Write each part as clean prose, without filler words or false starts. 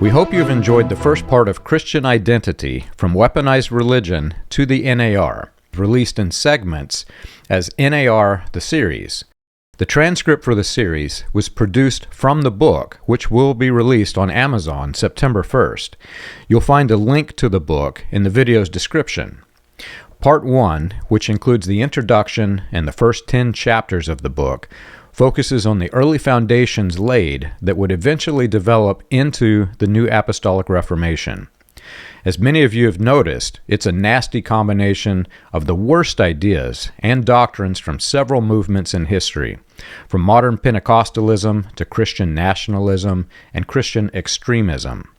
We hope you've enjoyed the first part of Christian Identity, from Weaponized Religion to the NAR, released in segments as NAR the Series. The transcript for the series was produced from the book, which will be released on Amazon September 1st. You'll find a link to the book in the video's description. Part 1, which includes the introduction and the first 10 chapters of the book, focuses on the early foundations laid that would eventually develop into the New Apostolic Reformation. As many of you have noticed, it's a nasty combination of the worst ideas and doctrines from several movements in history, from modern Pentecostalism to Christian nationalism and Christian extremism.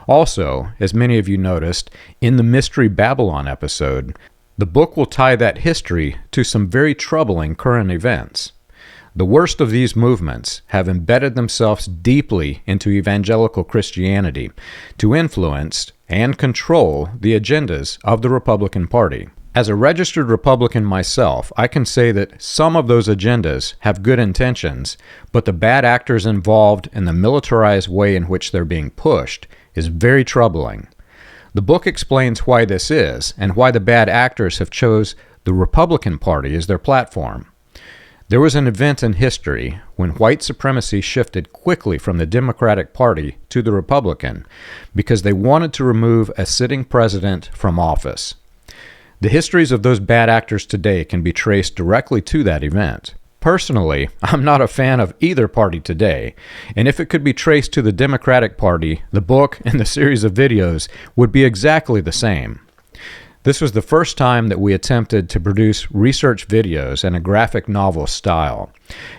Also, as many of you noticed, in the Mystery Babylon episode, the book will tie that history to some very troubling current events. The worst of these movements have embedded themselves deeply into evangelical Christianity to influence and control the agendas of the Republican Party. As a registered Republican myself, I can say that some of those agendas have good intentions, but the bad actors involved and the militarized way in which they're being pushed is very troubling. The book explains why this is and why the bad actors have chose the Republican Party as their platform. There was an event in history when white supremacy shifted quickly from the Democratic Party to the Republican because they wanted to remove a sitting president from office. The histories of those bad actors today can be traced directly to that event. Personally, I'm not a fan of either party today, and if it could be traced to the Democratic Party, the book and the series of videos would be exactly the same. This was the first time that we attempted to produce research videos in a graphic novel style,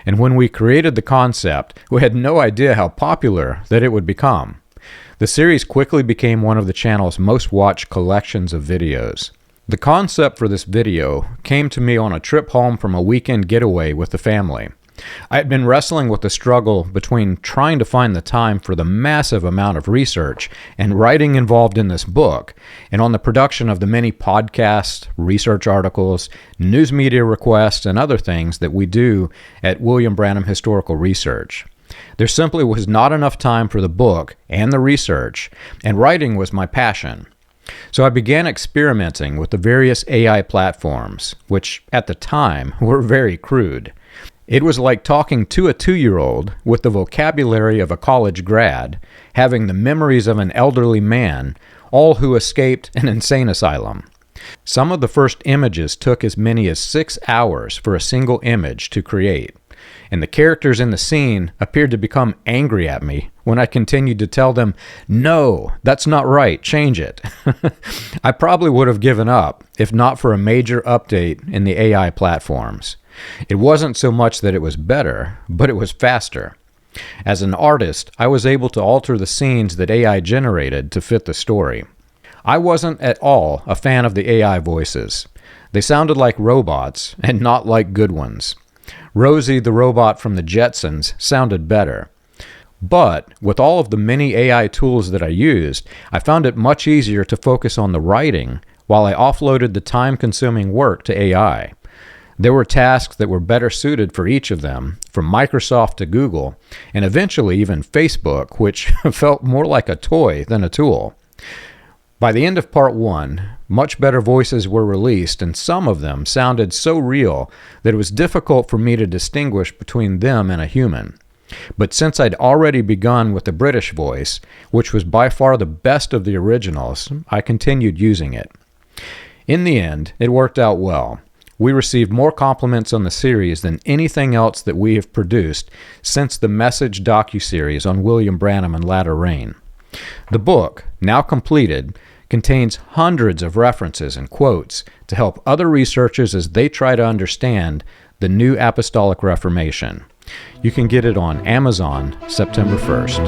and when we created the concept, we had no idea how popular that it would become. The series quickly became one of the channel's most watched collections of videos. The concept for this video came to me on a trip home from a weekend getaway with the family. I had been wrestling with the struggle between trying to find the time for the massive amount of research and writing involved in this book, and on the production of the many podcasts, research articles, news media requests, and other things that we do at William Branham Historical Research. There simply was not enough time for the book and the research, and writing was my passion. So I began experimenting with the various AI platforms, which at the time were very crude. It was like talking to a 2-year-old with the vocabulary of a college grad, having the memories of an elderly man, all who escaped an insane asylum. Some of the first images took as many as 6 hours for a single image to create, and the characters in the scene appeared to become angry at me when I continued to tell them, "No, that's not right, change it." I probably would have given up if not for a major update in the AI platforms. It wasn't so much that it was better, but it was faster. As an artist, I was able to alter the scenes that AI generated to fit the story. I wasn't at all a fan of the AI voices. They sounded like robots, and not like good ones. Rosie the robot from the Jetsons sounded better. But with all of the many AI tools that I used, I found it much easier to focus on the writing while I offloaded the time-consuming work to AI. There were tasks that were better suited for each of them, from Microsoft to Google, and eventually even Facebook, which felt more like a toy than a tool. By the end of part 1, much better voices were released, and some of them sounded so real that it was difficult for me to distinguish between them and a human. But since I'd already begun with the British voice, which was by far the best of the originals, I continued using it. In the end, it worked out well. We received more compliments on the series than anything else that we have produced since the Message docuseries on William Branham and Latter Rain. The book, now completed, contains hundreds of references and quotes to help other researchers as they try to understand the New Apostolic Reformation. You can get it on Amazon September 1st.